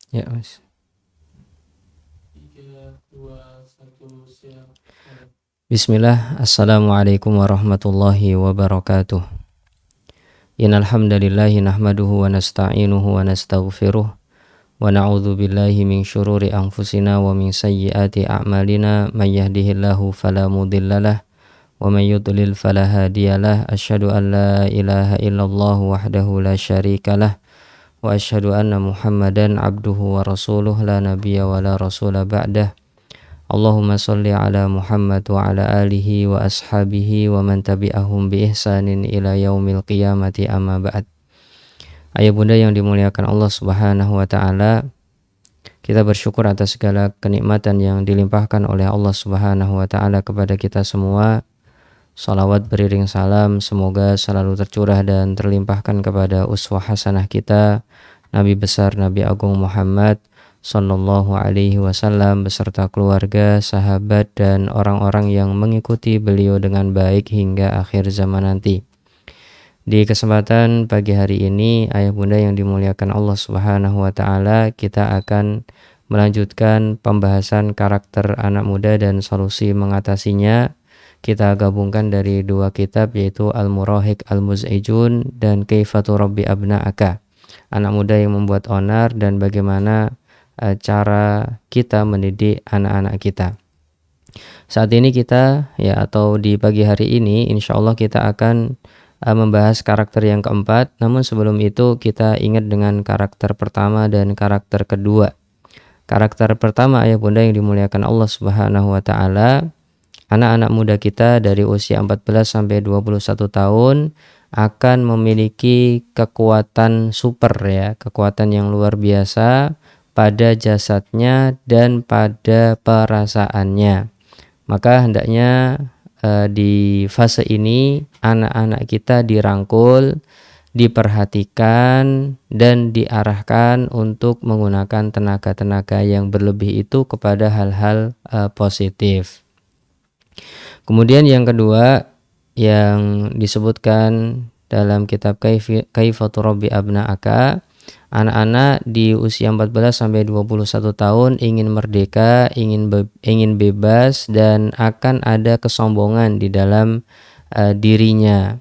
Ya, Mas. Bismillah, Assalamualaikum warahmatullahi wabarakatuh. Innal hamdalillahi nahmaduhu wa nasta'inuhu wa nastaghfiruh wa na'udzu billahi min syururi anfusina wa min sayyiati a'malina may yahdihillahu fala mudhillalah wa may yudlil fala hadiyalah. Asyhadu an la ilaha illallah wahdahu la syarikalah wa asyhadu anna Muhammadan abduhu wa rasuluh la nabiyya wa la rasula ba'dah. Allahumma sholli ala Muhammad wa ala alihi wa ashabihi wa man tabi'ahum bi ihsanin ila yaumil qiyamati amma ba'd. Ayah bunda yang dimuliakan Allah Subhanahu wa taala, kita bersyukur atas segala kenikmatan yang dilimpahkan oleh Allah Subhanahu wa taala kepada kita semua. Salawat beriring salam semoga selalu tercurah dan terlimpahkan kepada uswah hasanah kita, Nabi besar Nabi Agung Muhammad Sallallahu alaihi wasallam beserta keluarga, sahabat, dan orang-orang yang mengikuti beliau dengan baik hingga akhir zaman nanti. Di kesempatan pagi hari ini, ayah bunda yang dimuliakan Allah Subhanahu wa taala, kita akan melanjutkan pembahasan karakter anak muda dan solusi mengatasinya. Kita gabungkan dari dua kitab, yaitu Al-Murahiq Al-Muz'ijun dan Kaifa Turabbi Abna'aka, anak muda yang membuat onar dan bagaimana cara kita mendidik anak-anak kita. Saat ini kita atau di pagi hari ini insya Allah kita akan membahas karakter yang keempat. Namun sebelum itu kita ingat dengan karakter pertama dan karakter kedua. Karakter pertama ayah bunda yang dimuliakan Allah Subhanahu wa taala, anak-anak muda kita dari usia 14 sampai 21 tahun akan memiliki kekuatan super kekuatan yang luar biasa pada jasadnya dan pada perasaannya. Maka hendaknya di fase ini anak-anak kita dirangkul, diperhatikan, dan diarahkan untuk menggunakan tenaga-tenaga yang berlebih itu kepada hal-hal positif. Kemudian yang kedua yang disebutkan dalam kitab Kaifa Turabbi Abna'aka, anak-anak di usia 14 sampai 21 tahun ingin merdeka, ingin bebas, dan akan ada kesombongan di dalam dirinya.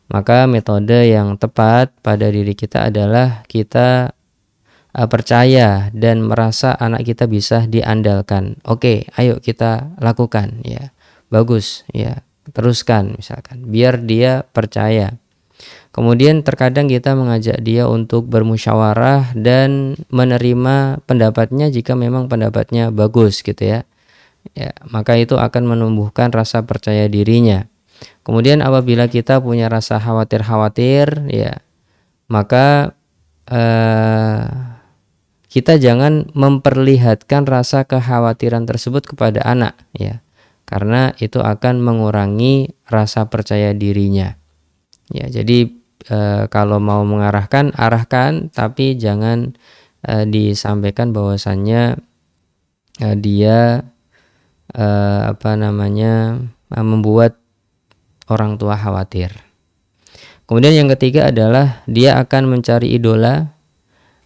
Maka metode yang tepat pada diri kita adalah kita percaya dan merasa anak kita bisa diandalkan. Oke, ayo kita lakukan Bagus teruskan misalkan, biar dia percaya. Kemudian terkadang kita mengajak dia untuk bermusyawarah dan menerima pendapatnya jika memang pendapatnya bagus maka itu akan menumbuhkan rasa percaya dirinya. Kemudian apabila kita punya rasa khawatir maka kita jangan memperlihatkan rasa kekhawatiran tersebut kepada anak karena itu akan mengurangi rasa percaya dirinya. Jadi kalau mau mengarahkan, arahkan, tapi jangan disampaikan bahwasannya dia membuat orang tua khawatir. Kemudian yang ketiga adalah dia akan mencari idola,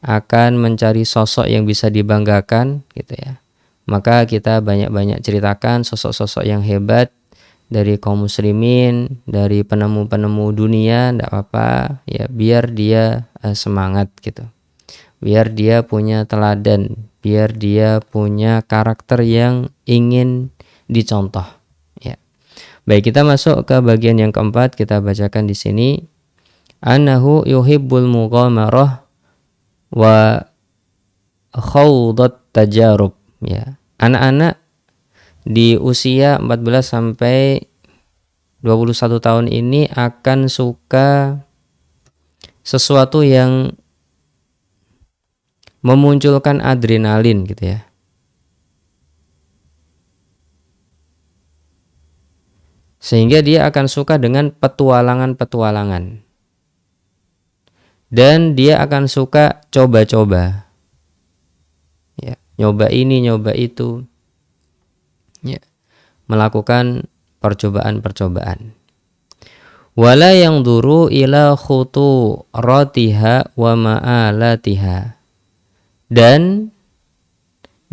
akan mencari sosok yang bisa dibanggakan Maka kita banyak-banyak ceritakan sosok-sosok yang hebat dari kaum muslimin, dari penemu-penemu dunia, tidak apa-apa biar dia semangat biar dia punya teladan, biar dia punya karakter yang ingin dicontoh Baik, kita masuk ke bagian yang keempat. Kita bacakan di sini, annahu yuhibbul mughamarah wa khawdat tajarub anak-anak di usia 14 sampai 21 tahun ini akan suka sesuatu yang memunculkan adrenalin sehingga dia akan suka dengan petualangan-petualangan dan dia akan suka coba-coba nyoba ini, nyoba itu melakukan percobaan-percobaan. Wala yang duru ila khuturatiha wa ma'alatiha, dan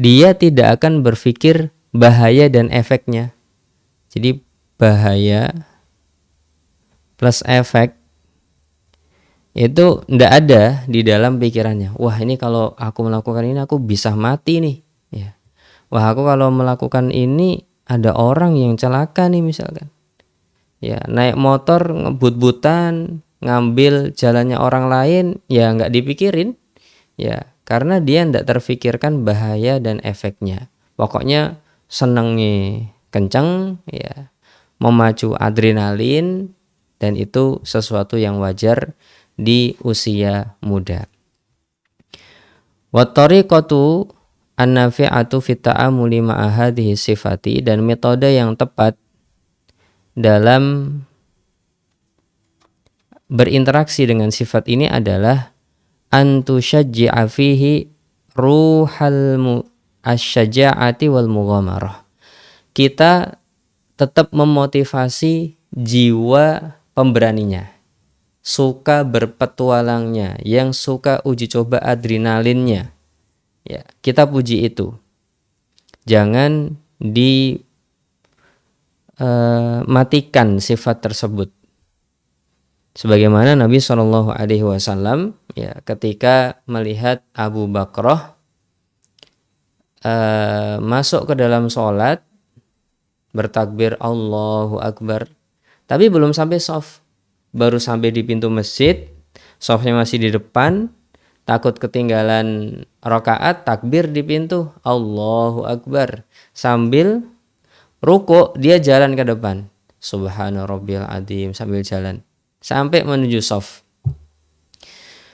dia tidak akan berpikir bahaya dan efeknya. Jadi bahaya plus efek itu ndak ada di dalam pikirannya. Wah, ini kalau aku melakukan ini aku bisa mati nih. Ya. Wah, aku kalau melakukan ini ada orang yang celaka nih misalkan. Ya, naik motor ngebut-butan, ngambil jalannya orang lain, ya nggak dipikirin. Ya, karena dia ndak terfikirkan bahaya dan efeknya. Pokoknya senengnya kenceng, ya, memacu adrenalin, dan itu sesuatu yang wajar di usia muda. Wa tariqatu an-nafi'atu fi ta'amuli ma'a hadhihi sifati, dan metode yang tepat dalam berinteraksi dengan sifat ini adalah antusyajji'a fihi ruhal asyaja'ati wal mughamarah. Kita tetap memotivasi jiwa pemberaninya, suka berpetualangnya, yang suka uji coba adrenalinnya. Ya, kita puji itu. Jangan dimatikan sifat tersebut. Sebagaimana Nabi Shallallahu Alaihi Wasallam ya ketika melihat Abu Bakrah masuk ke dalam sholat bertakbir Allahu Akbar, tapi belum sampai shaf, baru sampai di pintu masjid, shafnya masih di depan, takut ketinggalan rakaat, takbir di pintu Allahu Akbar, sambil ruku dia jalan ke depan, Subhana Rabbiyal Adzim, sambil jalan sampai menuju shaf.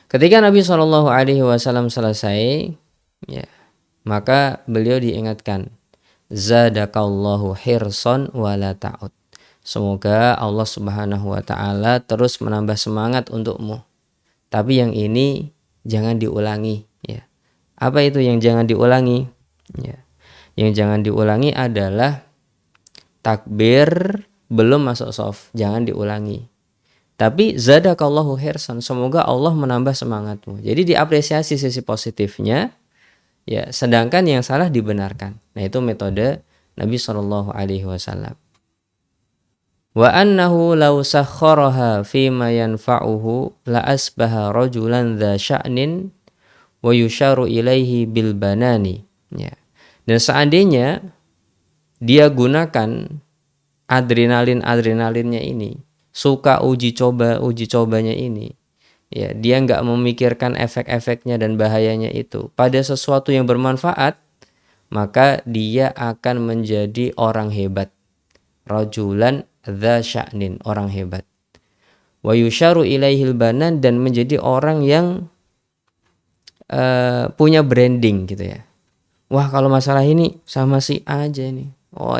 Ketika Nabi Shallallahu Alaihi Wasallam selesai, ya, maka beliau diingatkan, zadakallahu hirson wala ta'ud. Semoga Allah Subhanahu wa taala terus menambah semangat untukmu. Tapi yang ini jangan diulangi, ya. Apa itu yang jangan diulangi? Ya. Yang jangan diulangi adalah takbir belum masuk shaf, jangan diulangi. Tapi zadakallahu hirsan, semoga Allah menambah semangatmu. Jadi diapresiasi sisi positifnya, ya, sedangkan yang salah dibenarkan. Nah, itu metode Nabi Shallallahu Alaihi Wasallam. Wa annahu law sakharaha fima yanfa'uhu la asbaha rajulan dha sya'nin wa yusharu ilaihi bil banani. Ya. Dan seandainya dia gunakan adrenalinnya ini, suka uji cobanya ini, ya, dia nggak memikirkan efek-efeknya dan bahayanya itu pada sesuatu yang bermanfaat, maka dia akan menjadi orang hebat, rajulan dza sya'nin, orang hebat, wa yusharu ilaihil banan, dan menjadi orang yang punya branding gitu ya. Wah, kalau masalah ini sama si A aja nih, oh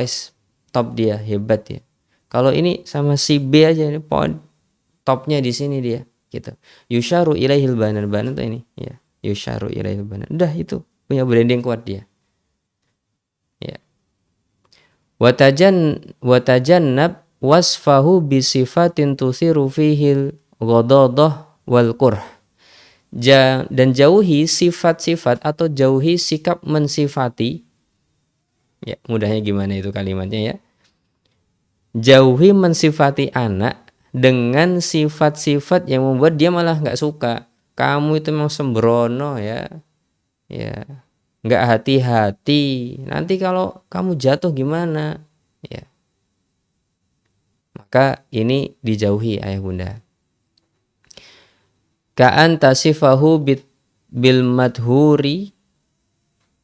top, dia hebat ya. Kalau ini sama si B aja nih, topnya di sini dia gitu. Yusharu ilaihil banan tuh ini ya, yusharu ilaihil banan, udah itu punya branding kuat dia ya. Watajannab wasfahu bisifatin tusiru fihil ghadadah wal kurh, dan jauhi sifat-sifat atau jauhi sikap mensifati, ya, mudahnya gimana itu kalimatnya ya, jauhi mensifati anak dengan sifat-sifat yang membuat dia malah nggak suka. Kamu itu memang sembrono ya, ya, nggak hati-hati. Nanti kalau kamu jatuh gimana? Ya, maka ini dijauhi ayah bunda. Ka'an tasifahu bil madhuri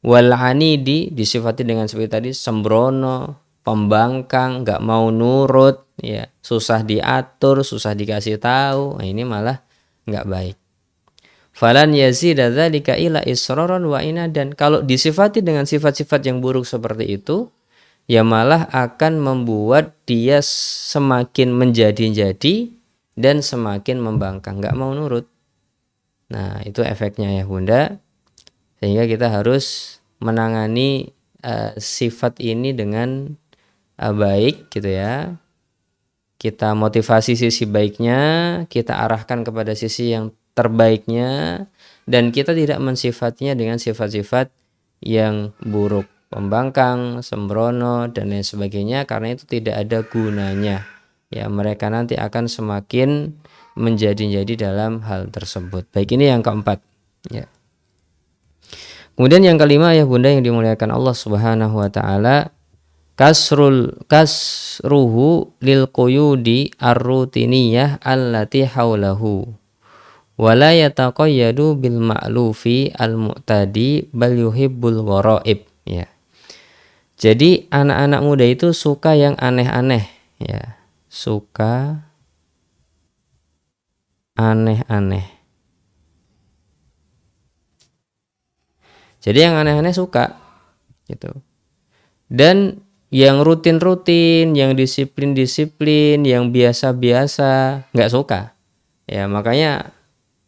wal anidi, disifati dengan seperti tadi, sembrono, pembangkang, nggak mau nurut, ya, susah diatur, susah dikasih tahu. Nah, ini malah nggak baik. Falan yazida dzalika ila israran wa inadan. Kalau disifati dengan sifat-sifat yang buruk seperti itu, ya malah akan membuat dia semakin menjadi-jadi dan semakin membangkang, nggak mau nurut. Nah, itu efeknya ya bunda. Sehingga kita harus menangani sifat ini dengan baik gitu ya. Kita motivasi sisi baiknya, kita arahkan kepada sisi yang terbaiknya, dan kita tidak mensifatinya dengan sifat-sifat yang buruk, pembangkang, sembrono dan lain sebagainya, karena itu tidak ada gunanya. Ya, mereka nanti akan semakin menjadi-jadi dalam hal tersebut. Baik, ini yang keempat. Ya. Kemudian yang kelima ya Bunda yang dimuliakan Allah Subhanahu wa taala, kasruhu lil quyudi ar-rutiniyah allati haulahu wala yataqayyadu bil ma'lufi al mu'tadi bal yuhibbul gharaib. Ya. Jadi anak-anak muda itu suka yang aneh-aneh, ya. Suka aneh-aneh. Jadi yang aneh-aneh suka gitu. Dan yang rutin-rutin, yang disiplin-disiplin, yang biasa-biasa nggak suka. Ya, makanya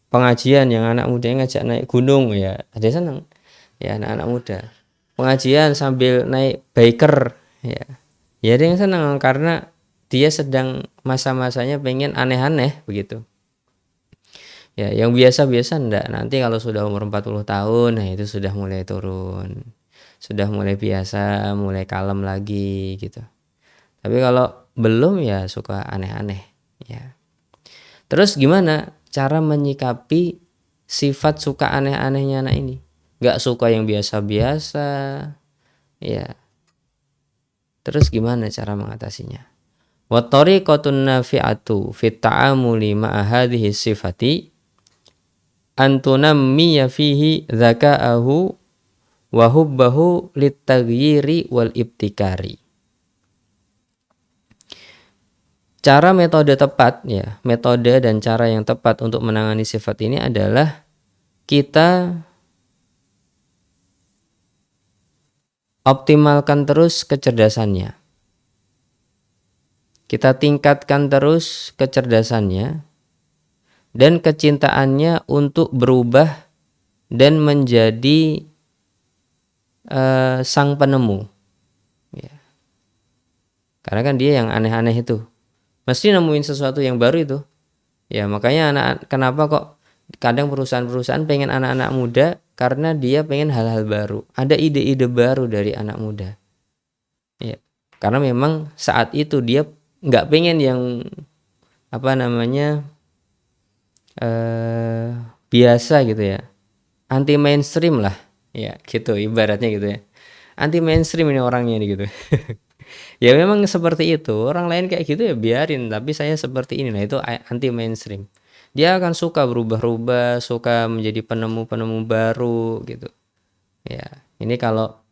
pengajian yang anak muda yang ngajak naik gunung ya ada seneng. Ya, anak-anak muda. Pengajian sambil naik biker ya. Ya ada yang seneng karena dia sedang masa-masanya pengen aneh-aneh begitu. Ya, yang biasa-biasa enggak. Nanti kalau sudah umur 40 tahun, nah itu sudah mulai turun. Sudah mulai biasa, mulai kalem lagi gitu. Tapi kalau belum ya suka aneh-aneh ya. Terus gimana cara menyikapi sifat suka aneh-anehnya anak ini? Gak suka yang biasa-biasa ya. Terus gimana cara mengatasinya? Wa tariqatun nafi'atu fit ta'amuli ma'a hadhihi sifati antunammiya fihi zaka'ahu wa hubbahu litaghyiri wal ibtikari. Cara metode tepat ya, metode dan cara yang tepat untuk menangani sifat ini adalah kita optimalkan terus kecerdasannya. Kita tingkatkan terus kecerdasannya dan kecintaannya untuk berubah dan menjadi sang penemu. Ya. Karena kan dia yang aneh-aneh itu. Mesti nemuin sesuatu yang baru itu. Ya, makanya kenapa kok kadang perusahaan-perusahaan pengen anak-anak muda, karena dia pengen hal-hal baru. Ada ide-ide baru dari anak muda. Ya. Karena memang saat itu dia nggak pengen yang biasa gitu ya. Anti mainstream lah. Ya, gitu ibaratnya gitu ya. Anti mainstream ini orangnya nih gitu. Ya memang seperti itu, orang lain kayak gitu ya biarin, tapi saya seperti ini. Nah itu anti mainstream. Dia akan suka berubah-ubah, suka menjadi penemu-penemu baru gitu. Ya, ini kalau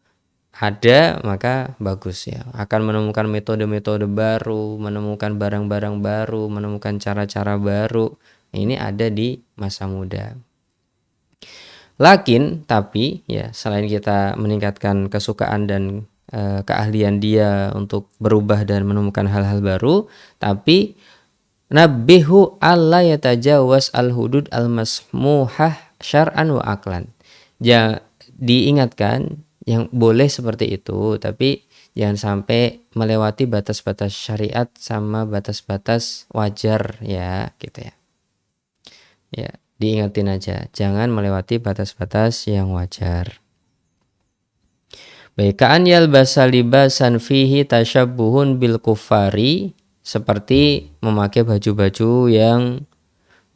ada maka bagus ya. Akan menemukan metode-metode baru, menemukan barang-barang baru, menemukan cara-cara baru. Ini ada di masa muda. Tapi ya selain kita meningkatkan kesukaan dan keahlian dia untuk berubah dan menemukan hal-hal baru, tapi nabihu alla yatajawaz al-hudud al-masmuhah syar'an wa aqlan. Ya, diingatkan yang boleh seperti itu, tapi jangan sampai melewati batas-batas syariat sama batas-batas wajar ya, gitu ya. Ya, diingatin aja, jangan melewati batas-batas yang wajar. Baik, ka'an yalbasa libasan fihi tasyabbuhun bil kuffari, seperti memakai baju-baju yang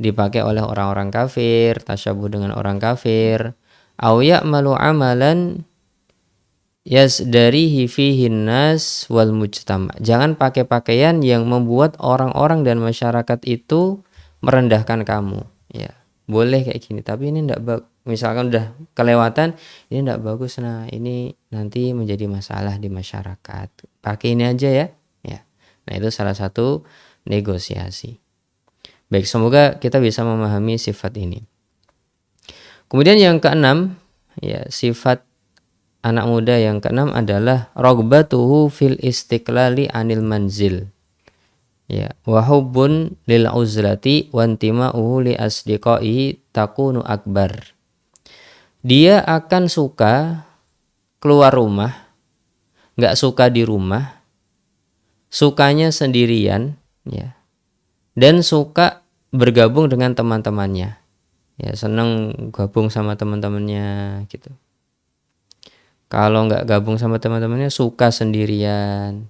dipakai oleh orang-orang kafir, tasyabuh dengan orang kafir, au ya'malu amalan yasdarihi fihi nas wal mujtama. Jangan pakai pakaian yang membuat orang-orang dan masyarakat itu merendahkan kamu, ya. Boleh kayak gini, tapi ini enggak misalkan udah kelewatan, ini enggak bagus, nah ini nanti menjadi masalah di masyarakat. Pakai ini aja ya. Ya. Nah, itu salah satu negosiasi. Baik, semoga kita bisa memahami sifat ini. Kemudian yang keenam, ya, sifat anak muda yang keenam adalah ragbatuhu fil istiqlali anil manzil. Ya, wa hubbun lil uzlati wa intima'uhu li asdiqai takunu akbar. Dia akan suka keluar rumah, nggak suka di rumah, sukanya sendirian, ya, dan suka bergabung dengan teman-temannya. ya seneng gabung sama teman-temannya gitu. Kalau nggak gabung sama teman-temannya suka sendirian,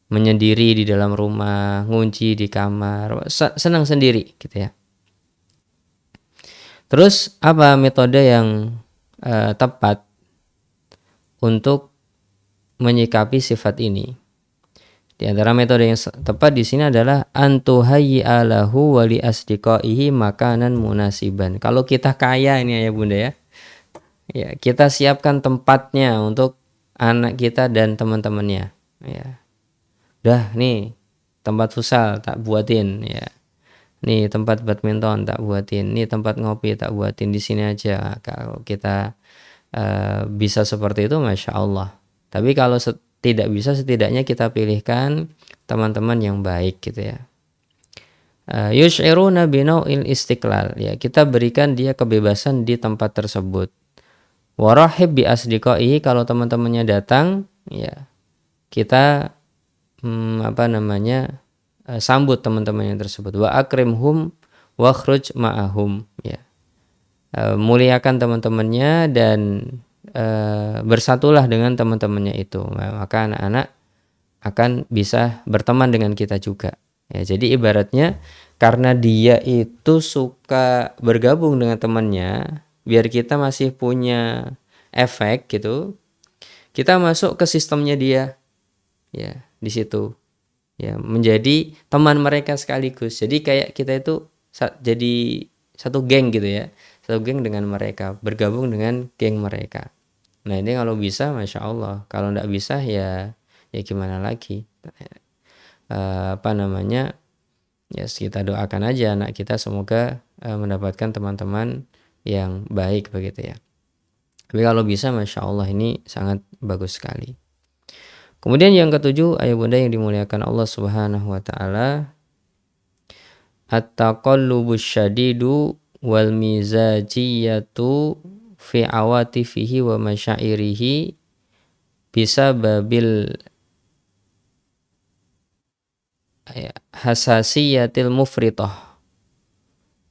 menyendiri di dalam rumah, ngunci di kamar, senang sendiri gitu ya. Terus apa metode yang tepat untuk menyikapi sifat ini? Di antara metode yang tepat di sini adalah antuhayyi alahu wali asdiqaihi makanan munasiban. Kalau kita kaya ini ya Bunda ya. Ya, kita siapkan tempatnya untuk anak kita dan teman-temannya. Ya. Dah nih tempat futsal tak buatin ya. Nih tempat badminton tak buatin. Nih tempat ngopi tak buatin, di sini aja. Kalau kita bisa seperti itu, masya Allah. Tapi kalau tidak bisa, setidaknya kita pilihkan teman-teman yang baik gitu ya. Yush'iruna binau'il istiqlal ya, kita berikan dia kebebasan di tempat tersebut. Warahib bi asdiqaihi, kalau teman-temannya datang ya kita sambut teman-temannya tersebut. Wa akrimhum wakhruj ma'ahum ya. Muliakan teman-temannya dan bersatulah dengan teman-temannya itu, maka anak-anak akan bisa berteman dengan kita juga ya. Jadi ibaratnya karena dia itu suka bergabung dengan temannya, biar kita masih punya efek gitu, kita masuk ke sistemnya dia ya, di situ ya, menjadi teman mereka sekaligus. Jadi kayak kita itu jadi satu geng gitu ya, satu geng dengan mereka, bergabung dengan geng mereka. Nah ini kalau bisa masya Allah, kalau tidak bisa ya gimana lagi. Ya kita doakan aja anak kita semoga mendapatkan teman-teman yang baik begitu ya. Tapi kalau bisa masya Allah ini sangat bagus sekali. Kemudian yang ketujuh, ayah bunda yang dimuliakan Allah Subhanahu wa taala, at-taqallubus syadidu wal mizajiyatu fi awatifihi wa masyairihi bisa babil hasasiyatil mufritah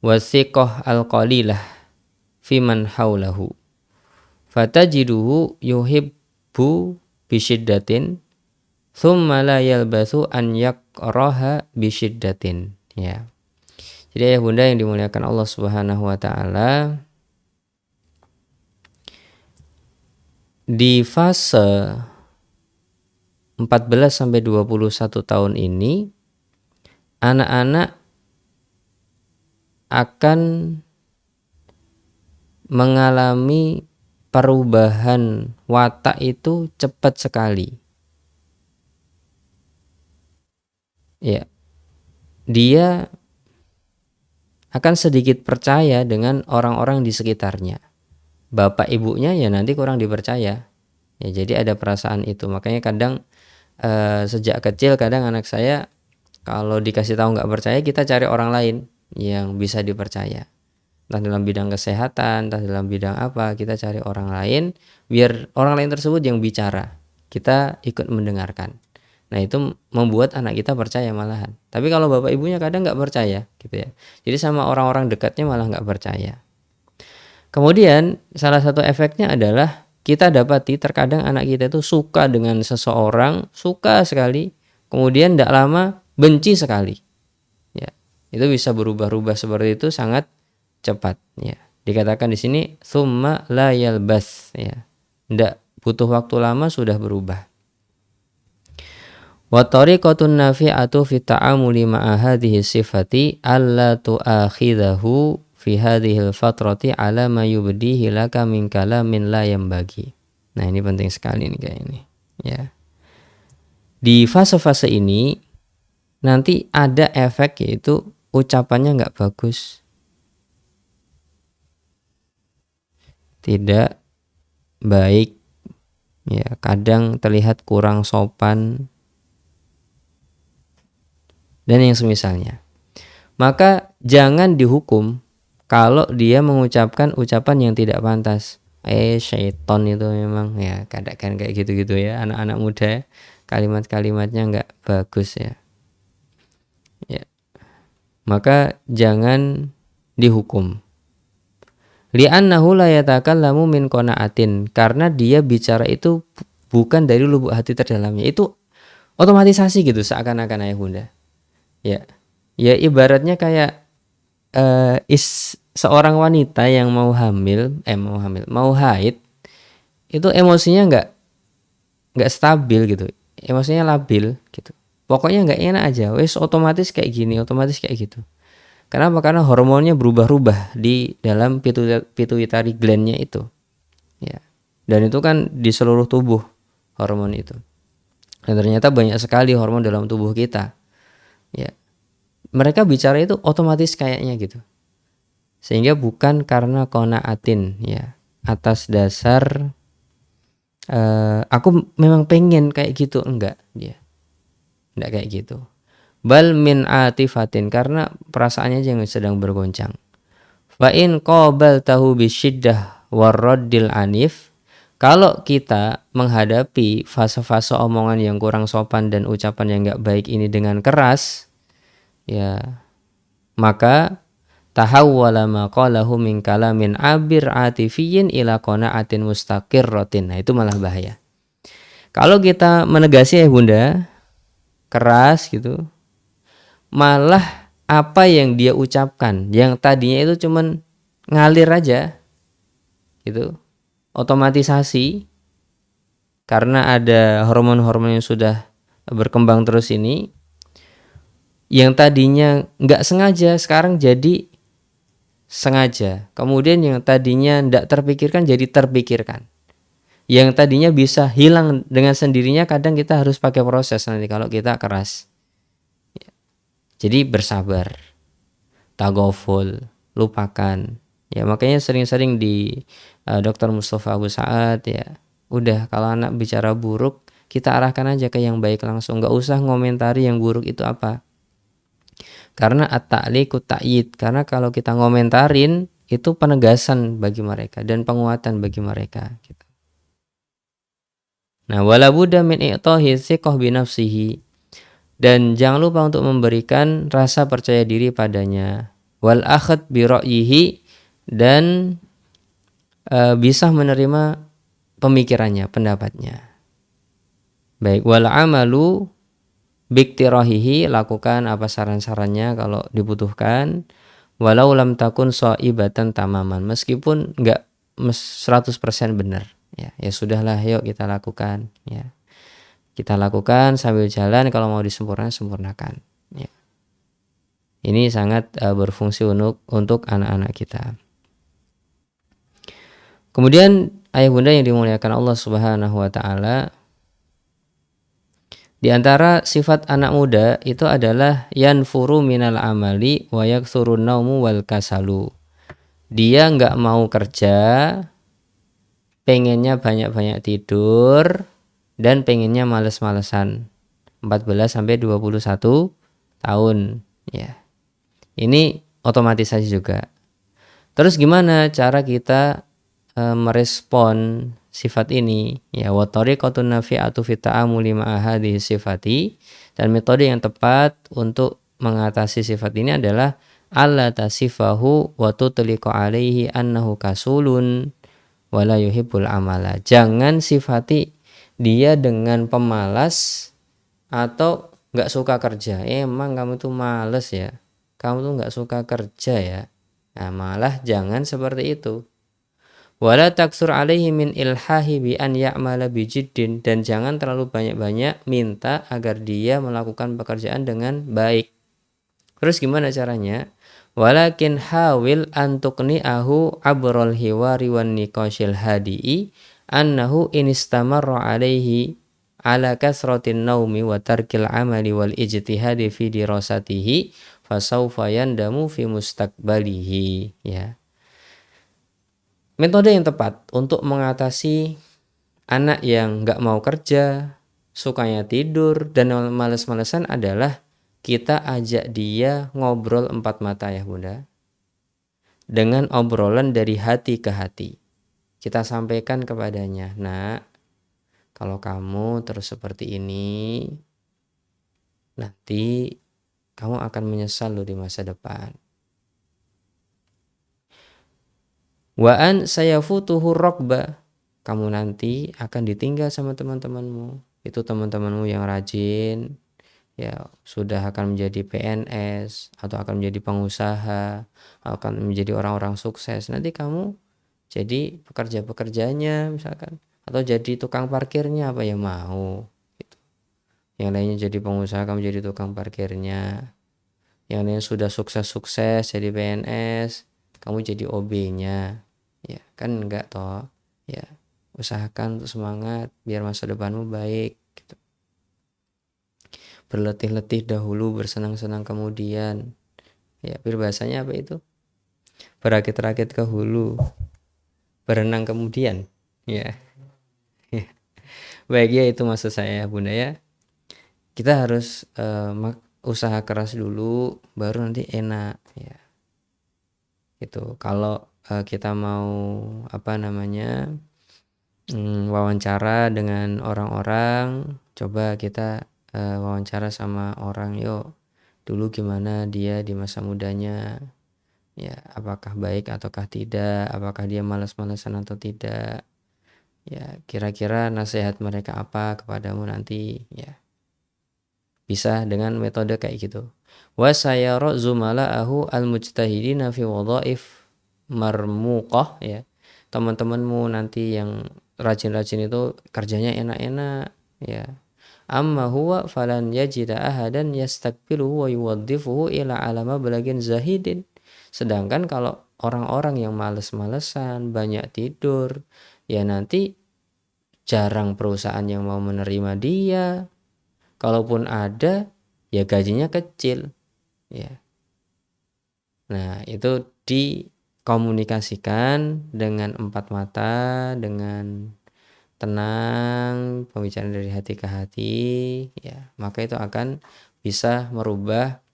wasiqah al-qalilah fi man haulahu fatajiduhu yuhibbu bisyiddatin thumma la yalbathu an yakraha bisyiddatin ya. Jadi ayah bunda yang dimuliakan Allah Subhanahu wa taala, di fase 14 sampai 21 tahun ini anak-anak akan mengalami perubahan watak itu cepat sekali. Ya. Dia akan sedikit percaya dengan orang-orang di sekitarnya. Bapak ibunya ya nanti kurang dipercaya. Ya, jadi ada perasaan itu. Makanya kadang sejak kecil kadang anak saya kalau dikasih tahu nggak percaya, kita cari orang lain yang bisa dipercaya. Entah dalam bidang kesehatan, entah dalam bidang apa, kita cari orang lain biar orang lain tersebut yang bicara. Kita ikut mendengarkan. Nah itu membuat anak kita percaya malahan. Tapi kalau bapak ibunya kadang nggak percaya gitu ya. Jadi sama orang-orang dekatnya malah nggak percaya. Kemudian salah satu efeknya adalah kita dapati terkadang anak kita itu suka dengan seseorang, suka sekali, kemudian tidak lama benci sekali. Ya, itu bisa berubah-ubah seperti itu sangat cepat. Ya, dikatakan di sini summa la yalbas. Ya, tidak butuh waktu lama sudah berubah. Wa tariqatun nafi'atu fi ta'amuli ma'a hadhihi sifati alla tu'akhidahu fi hadhil fatrati ala ma yubdihi laka min kalamin la yambagi. Nah ini penting sekali nih kayak ini ya. Di fase-fase ini nanti ada efek, yaitu ucapannya nggak bagus, tidak baik ya, kadang terlihat kurang sopan dan yang semisalnya. Maka jangan dihukum kalau dia mengucapkan ucapan yang tidak pantas. Syaiton itu memang ya, kadang kayak gitu-gitu ya, anak-anak muda ya, kalimat-kalimatnya nggak bagus ya. Ya. Maka jangan dihukum. Li'annahu la yatakallamu min qana'atin, karena dia bicara itu bukan dari lubuk hati terdalamnya. Itu otomatisasi gitu seakan-akan ayah bunda. Ya. Ya ibaratnya kayak seorang wanita yang mau haid, itu emosinya nggak stabil gitu, emosinya labil gitu. Pokoknya nggak enak aja, wes otomatis kayak gini, otomatis kayak gitu. Kenapa? Karena hormonnya berubah-ubah di dalam pituitary gland-nya itu. Ya. Dan itu kan di seluruh tubuh hormon itu. Dan ternyata banyak sekali hormon dalam tubuh kita. Ya. Mereka bicara itu otomatis kayaknya gitu. Sehingga bukan karena qanaatin, ya. Atas dasar aku memang pengen kayak gitu, enggak dia. Enggak kayak gitu. Bal min atifatin, karena perasaannya yang sedang bergoncang. Fa in qabaltahu bisyiddah warraddil anif, kalau kita menghadapi fase-fase omongan yang kurang sopan dan ucapan yang enggak baik ini dengan keras, ya, maka tahawwala ma qalahu min kalamin abir atifiyin ila qanaatin mustaqirratin. Nah, itu malah bahaya. Kalau kita menegasi ya Bunda, keras gitu, malah apa yang dia ucapkan yang tadinya itu cuman ngalir aja gitu, otomatisasi karena ada hormon-hormon yang sudah berkembang terus ini, yang tadinya nggak sengaja sekarang jadi sengaja, kemudian yang tadinya nggak terpikirkan jadi terpikirkan, yang tadinya bisa hilang dengan sendirinya kadang kita harus pakai proses nanti kalau kita keras. Jadi bersabar, tagoful, lupakan. Ya makanya sering-sering di Dr. Mustafa Abu Sa'ad, ya udah kalau anak bicara buruk kita arahkan aja ke yang baik langsung, nggak usah ngomentari yang buruk itu apa. Karena at-ta'liqu ta'yid, karena kalau kita ngomentarin itu penegasan bagi mereka dan penguatan bagi mereka gitu. Nah, wala budda min i'tahi thiqah bi nafsihi, dan jangan lupa untuk memberikan rasa percaya diri padanya, wal akhad bi ra'yihi, dan bisa menerima pemikirannya, pendapatnya. Baik, wal amalu biktirahihi, lakukan apa saran-sarannya kalau dibutuhkan, walau lam takun shaibatan tamaman, meskipun enggak 100% benar. Ya sudahlah, yuk kita lakukan, ya. Kita lakukan sambil jalan, kalau mau disempurnakan sempurnakan, ya. Ini sangat berfungsi untuk anak-anak kita. Kemudian ayah bunda yang dimuliakan Allah Subhanahu wa taala, di antara sifat anak muda itu adalah yanfuru minal amali wa yakthurun naumu wal kasalu. Dia enggak mau kerja, pengennya banyak-banyak tidur, dan pengennya males-malesan. 14 sampai 21 tahun, ya. Ini otomatisasi juga. Terus gimana cara kita merespon sifat ini? Ya, wa tariqatun nafi'atu fi ta'amuli ma'a hadhihi sifati, dan metode yang tepat untuk mengatasi sifat ini adalah alla tasifahu wa tutliqu alaihi annahu kasulun wala yuhibbul amala. Jangan sifati dia dengan pemalas atau nggak suka kerja. Emang kamu tuh males ya, kamu tuh nggak suka kerja ya. Nah, malah jangan seperti itu. Wala taksur alaihi min ilhahi bi an ya'mala bijiddin, dan jangan terlalu banyak-banyak minta agar dia melakukan pekerjaan dengan baik. Terus gimana caranya? Walakin hawil an tuqni'ahu abrol hiwari wan niqashil hadi'i annahu inistamarra alaihi ala kasratin naumi wa tarkil amali wal ijtihadi fi dirasatihi fasawfa yandamu fi mustaqbalihi, ya. Metode yang tepat untuk mengatasi anak yang nggak mau kerja, sukanya tidur, dan males-malesan adalah kita ajak dia ngobrol empat mata, ya bunda. Dengan obrolan dari hati ke hati. Kita sampaikan kepadanya, nak, kalau kamu terus seperti ini, nanti kamu akan menyesal loh di masa depan. Wa an sayafutuhu rokba, kamu nanti akan ditinggal sama teman-temanmu. Itu teman-temanmu yang rajin, ya sudah akan menjadi PNS atau akan menjadi pengusaha, akan menjadi orang-orang sukses. Nanti kamu jadi pekerja-pekerjanya misalkan, atau jadi tukang parkirnya, apa yang mau gitu. Yang lainnya jadi pengusaha, kamu jadi tukang parkirnya. Yang lainnya sudah sukses-sukses jadi PNS, kamu jadi OB-nya. Ya kan enggak toh. Ya usahakan untuk semangat biar masa depanmu baik gitu. Berletih-letih dahulu, bersenang-senang kemudian. Ya peribahasanya apa itu? Berakit-rakit ke hulu, berenang kemudian. Ya. Baik, ya itu maksud saya Bunda ya. Kita harus usaha keras dulu baru nanti enak ya. Itu kalau kita mau wawancara dengan orang-orang, coba kita wawancara sama orang, yuk dulu gimana dia di masa mudanya, ya apakah baik ataukah tidak, apakah dia malas-malasan atau tidak, ya kira-kira nasihat mereka apa kepadamu nanti, ya bisa dengan metode kayak gitu. Wa sayara zumala'ahu al-mujtahidina fi wadhaif marmuqah, ya teman-temanmu nanti yang rajin-rajin itu kerjanya enak-enak, ya amma huwa falan yajida ahadan yastakbiluhu wa yuwaddifuhu ila alama balagin zahidin. Sedangkan kalau orang-orang yang males-malesan, banyak tidur, ya nanti jarang perusahaan yang mau menerima dia. Kalaupun ada, ya gajinya kecil, ya. Nah, itu dikomunikasikan dengan empat mata, dengan tenang, pembicaraan dari hati ke hati, ya. Maka itu akan bisa merubah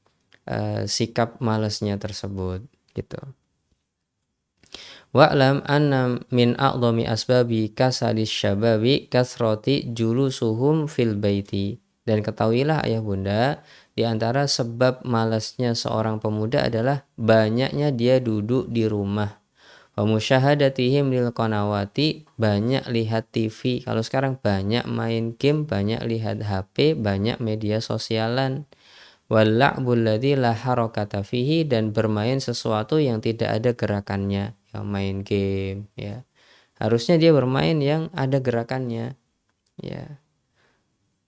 sikap malasnya tersebut, gitu. Wa'lam anna min a'dhami asbabi kasalis syababi kasrati julusuhum fil baiti. Dan ketahuilah ayah bunda, di antara sebab malasnya seorang pemuda adalah banyaknya dia duduk di rumah. Wa musyahadatihim lil qanawati, banyak lihat TV. Kalau sekarang banyak main game, banyak lihat HP, banyak media sosialan. Wal la'bul ladzi la harakata fihi, dan bermain sesuatu yang tidak ada gerakannya, yang main game, ya. Harusnya dia bermain yang ada gerakannya, ya.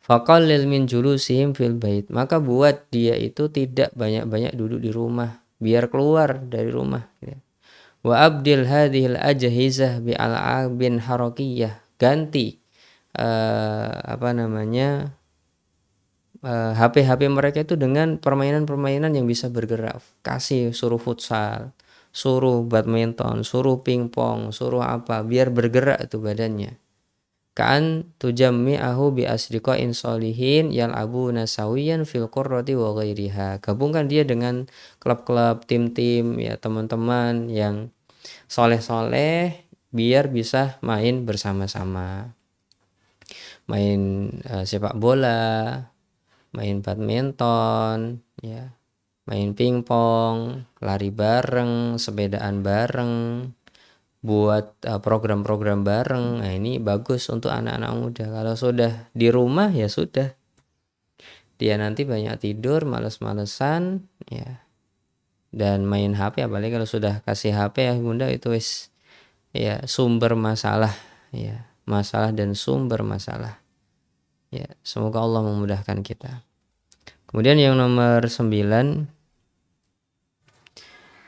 Faqallil min julusihim fil bait, maka buat dia itu tidak banyak-banyak duduk di rumah, biar keluar dari rumah, ya. Wa abdil hadhil ajhizah bi al'abin harakiyah, ganti HP-HP mereka itu dengan permainan-permainan yang bisa bergerak. Kasih, suruh futsal, suruh badminton, suruh pingpong, suruh apa, biar bergerak itu badannya. Kan tujammi'ahu bi asdiqain sholihin yal'abu nasawiyan fil qurrati wa ghairiha. Gabungkan dia dengan klub-klub, tim-tim, ya teman-teman yang soleh-soleh biar bisa main bersama-sama. Main sepak bola, main badminton, ya, main pingpong, lari bareng, sepedaan bareng, buat program-program bareng. Nah, ini bagus untuk anak-anak muda. Kalau sudah di rumah ya sudah, dia nanti banyak tidur, males-malesan, ya, dan main HP. Apalagi kalau sudah kasih HP ya bunda, itu ya sumber masalah, ya, masalah dan sumber masalah. Ya, semoga Allah memudahkan kita. Kemudian yang nomor 9,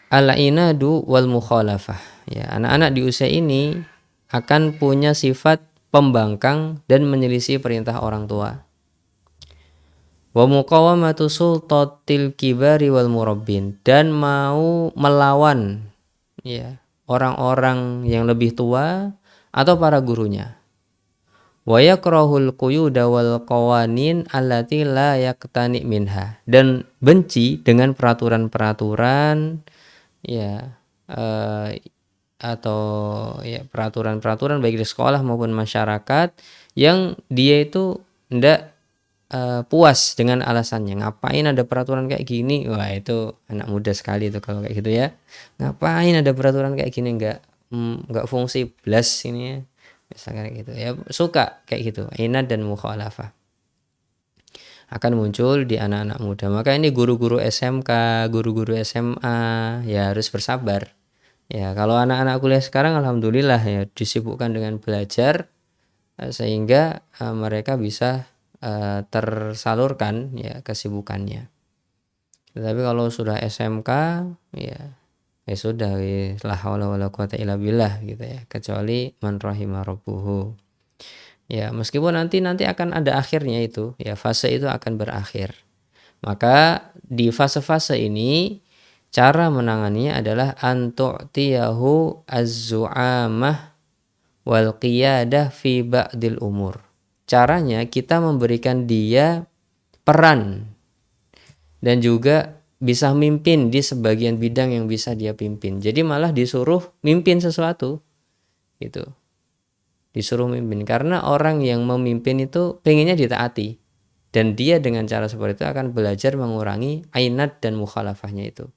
al-inadu wal mukhalafah. Ya, anak-anak di usia ini akan punya sifat pembangkang dan menyelisih perintah orang tua. Wa muqawamatu sultatil kibari wal murabbin, dan mau melawan, ya, orang-orang yang lebih tua atau para gurunya. Wa yakrahul quyuda wal qawanin allati la yaqtani minha, dan benci dengan peraturan-peraturan, ya, atau ya peraturan-peraturan baik di sekolah maupun masyarakat yang dia itu ndak puas dengan alasannya. Ngapain ada peraturan kayak gini? Wah, itu anak muda sekali itu kalau kayak gitu ya. Ngapain ada peraturan kayak gini, nggak nggak fungsi blas ini ya. Misalkan gitu ya, suka kayak gitu. Inad dan mukhalafah akan muncul di anak-anak muda. Maka ini guru-guru SMK, guru-guru SMA ya harus bersabar. Ya, kalau anak-anak kuliah sekarang alhamdulillah ya disibukkan dengan belajar sehingga mereka bisa tersalurkan ya kesibukannya. Tetapi kalau sudah SMK ya sudah, la haula wala quwata illa billah gitu ya, kecuali man rahima rabbuhu. Ya, meskipun nanti akan ada akhirnya itu, ya fase itu akan berakhir. Maka di fase-fase ini cara menanganinya adalah antu'tiyahu az-zu'amah wal qiyadah fi ba'dil umur. Caranya kita memberikan dia peran dan juga bisa mimpin di sebagian bidang yang bisa dia pimpin. Jadi malah disuruh mimpin sesuatu gitu. Disuruh mimpin karena orang yang memimpin itu pengennya ditaati, dan dia dengan cara seperti itu akan belajar mengurangi ainat dan mukhalafahnya itu.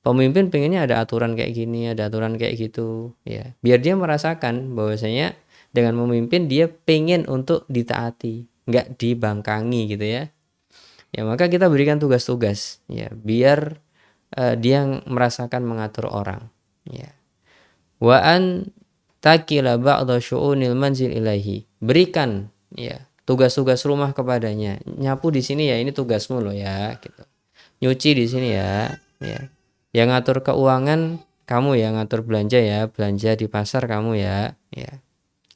Pemimpin pengennya ada aturan kayak gini, ada aturan kayak gitu ya, biar dia merasakan bahwasanya dengan memimpin dia pengen untuk ditaati, nggak dibangkangi gitu ya. Ya maka kita berikan tugas-tugas ya biar dia merasakan mengatur orang ya. Wa an takila ba'da syu'unil manzil ilaihi. Berikan ya tugas-tugas rumah kepadanya. Nyapu di sini ya, ini tugasmu loh ya gitu. Nyuci di sini ya, ya. Yang ngatur keuangan kamu ya, ngatur belanja ya, belanja di pasar kamu ya, ya.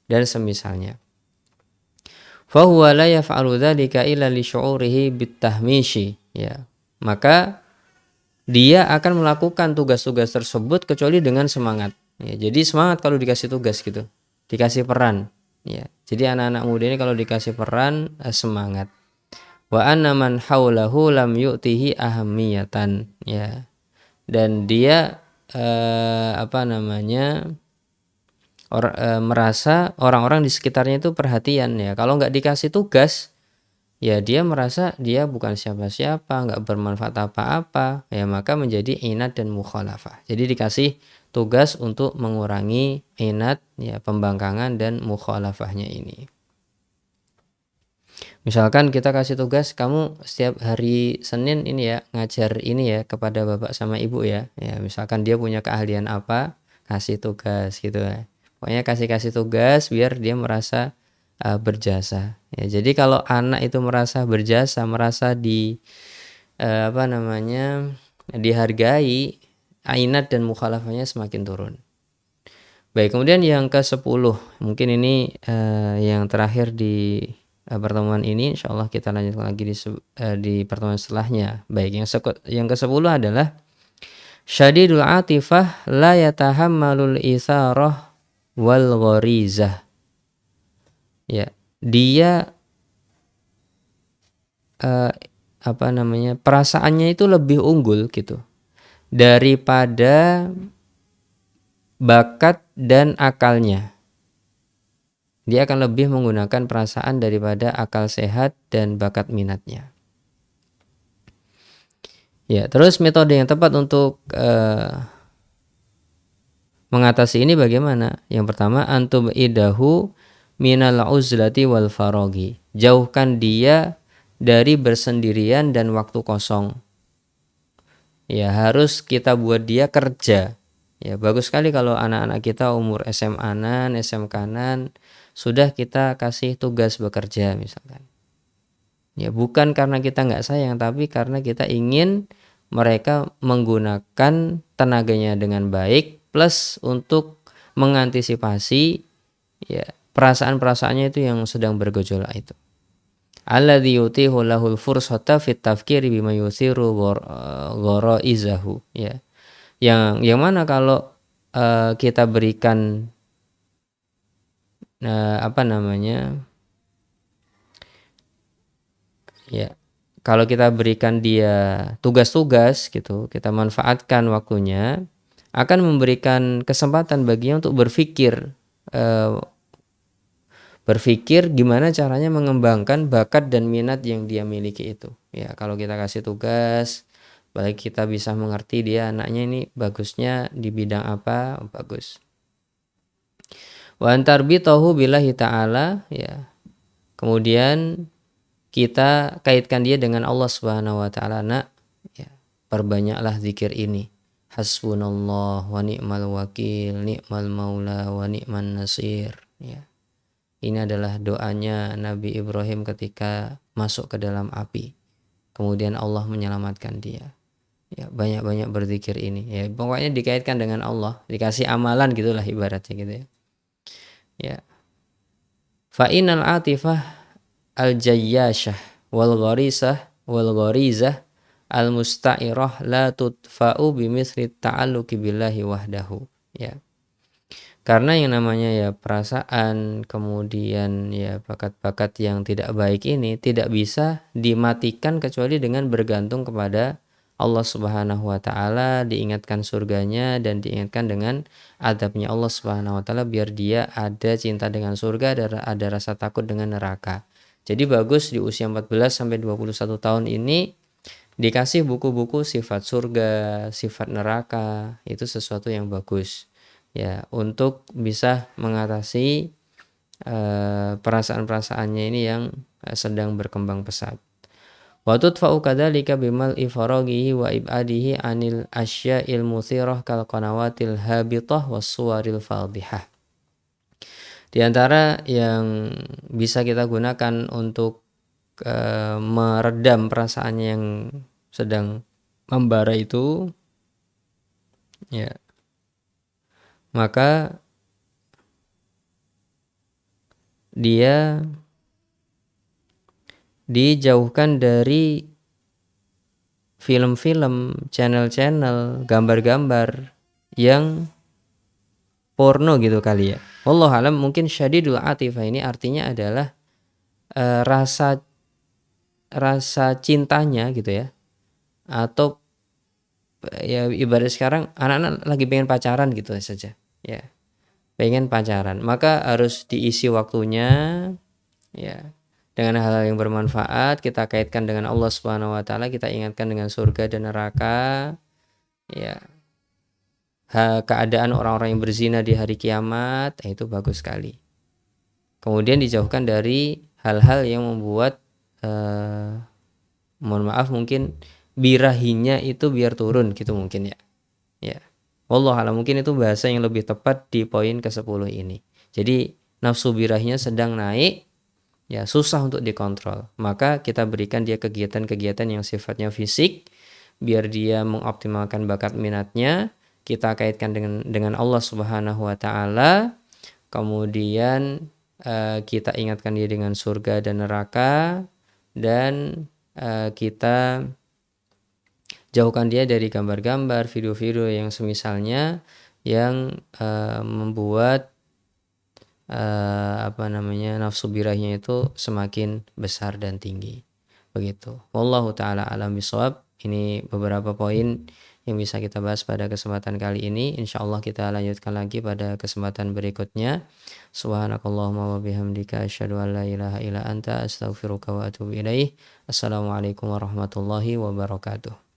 Dan semisalnya. Fa huwa la yaf'alu dzalika illa li syu'urihi bitahmishi, ya. Maka dia akan melakukan tugas-tugas tersebut kecuali dengan semangat. Ya, jadi semangat kalau dikasih tugas gitu, dikasih peran. Ya, jadi anak-anak muda ini kalau dikasih peran semangat. Wa anna man haulahu lam yu'tihi ahamiyatan. Ya, dan dia merasa orang-orang di sekitarnya itu perhatian ya. Kalau nggak dikasih tugas, ya dia merasa dia bukan siapa-siapa, nggak bermanfaat apa-apa, ya maka menjadi inat dan mukhalafah. Jadi dikasih tugas untuk mengurangi inat, ya pembangkangan dan mukhalafahnya ini. Misalkan kita kasih tugas, kamu setiap hari Senin ini ya ngajar ini ya kepada bapak sama ibu ya. Ya misalkan dia punya keahlian apa, kasih tugas gitu ya. Pokoknya kasih tugas biar dia merasa berjasa. Ya, jadi kalau anak itu merasa berjasa, merasa dihargai, ainat dan mukhalafahnya semakin turun. Baik, kemudian yang ke-10, mungkin ini yang terakhir di pertemuan ini, insyaallah kita lanjutkan lagi di pertemuan setelahnya. Baik, yang ke-10 adalah syadidul atifah la yatahammalul isarah wal gharizah. Ya, dia perasaannya itu lebih unggul gitu daripada bakat dan akalnya. Dia akan lebih menggunakan perasaan daripada akal sehat dan bakat minatnya. Ya, terus metode yang tepat untuk mengatasi ini bagaimana? Yang pertama, antum idahu minal uzlati wal farogi. Jauhkan dia dari bersendirian dan waktu kosong. Ya, harus kita buat dia kerja. Ya, bagus sekali kalau anak-anak kita umur SMA-nan, SMK-nan sudah kita kasih tugas bekerja misalkan. Ya, bukan karena kita nggak sayang, tapi karena kita ingin mereka menggunakan tenaganya dengan baik, plus untuk mengantisipasi ya perasaan-perasaannya itu yang sedang bergejolak itu. Alladzi yutihu lahul fursata fit tafkiri bima yusiru gharaizahu, ya. Yang mana kalau kita berikan ya, kalau kita berikan dia tugas-tugas gitu, kita manfaatkan waktunya, akan memberikan kesempatan baginya untuk berpikir gimana caranya mengembangkan bakat dan minat yang dia miliki itu. Ya, kalau kita kasih tugas, baik kita bisa mengerti dia anaknya ini bagusnya di bidang apa, bagus. Wa antarbitahu billahi ta'ala, ya. Kemudian kita kaitkan dia dengan Allah Subhanahu wa taala. Nak, ya, perbanyaklah zikir ini. Hasbunallah wa ni'mal wakil, ni'mal maula wa ni'man nasir, ya. Ini adalah doanya Nabi Ibrahim ketika masuk ke dalam api. Kemudian Allah menyelamatkan dia. Ya, banyak-banyak berzikir ini. Ya, pokoknya dikaitkan dengan Allah, dikasih amalan gitulah ibaratnya gitu ya. Ya. Fa innal atifah al jayyashah wal gharisah wal gharizah al musta'irah la tudfa'u bimithli ta'alluqi billahi wahdahu, ya. Karena yang namanya ya perasaan, kemudian ya bakat-bakat yang tidak baik ini tidak bisa dimatikan kecuali dengan bergantung kepada Allah Subhanahu wa taala, diingatkan surganya dan diingatkan dengan adabnya Allah Subhanahu wa taala, biar dia ada cinta dengan surga, ada rasa takut dengan neraka. Jadi bagus di usia 14 sampai 21 tahun ini dikasih buku-buku sifat surga, sifat neraka, itu sesuatu yang bagus. Ya, untuk bisa mengatasi perasaan-perasaannya ini yang sedang berkembang pesat. Wa tudfa'u kadzalika bimal ifaraghihi wa ibadihi anil asya'il muthirah kal qanawatil habitah was suwaril fadhihah. Di antara yang bisa kita gunakan untuk meredam perasaannya yang sedang membara itu, ya, maka dia dijauhkan dari film-film, channel-channel, gambar-gambar yang porno gitu kali ya. Wallahu alam, mungkin syadidul atifah ini artinya adalah rasa cintanya gitu ya. Atau ya ibarat sekarang anak-anak lagi pengen pacaran gitu saja. Ya, pengen pacaran, maka harus diisi waktunya, ya, dengan hal-hal yang bermanfaat. Kita kaitkan dengan Allah Subhanahu wa taala, kita ingatkan dengan surga dan neraka, ya. Keadaan orang-orang yang berzina di hari kiamat, itu bagus sekali. Kemudian dijauhkan dari hal-hal yang membuat mohon maaf mungkin birahinya itu biar turun gitu mungkin ya. Ya. Wallahu a'lam, mungkin itu bahasa yang lebih tepat di poin ke-10 ini. Jadi nafsu birahinya sedang naik, ya, susah untuk dikontrol. Maka kita berikan dia kegiatan-kegiatan yang sifatnya fisik biar dia mengoptimalkan bakat minatnya. Kita kaitkan dengan Allah Subhanahu wa taala. Kemudian kita ingatkan dia dengan surga dan neraka, dan kita jauhkan dia dari gambar-gambar, video-video yang semisalnya yang membuat nafsu birahnya itu semakin besar dan tinggi. Begitu. Wallahu taala alam bisawab. Ini beberapa poin yang bisa kita bahas pada kesempatan kali ini. Insyaallah kita lanjutkan lagi pada kesempatan berikutnya. Subhanakallahumma wa bihamdika asyhadu an la ilaha illa anta astaghfiruka wa atubu ilaih. Assalamualaikum warahmatullahi wabarakatuh.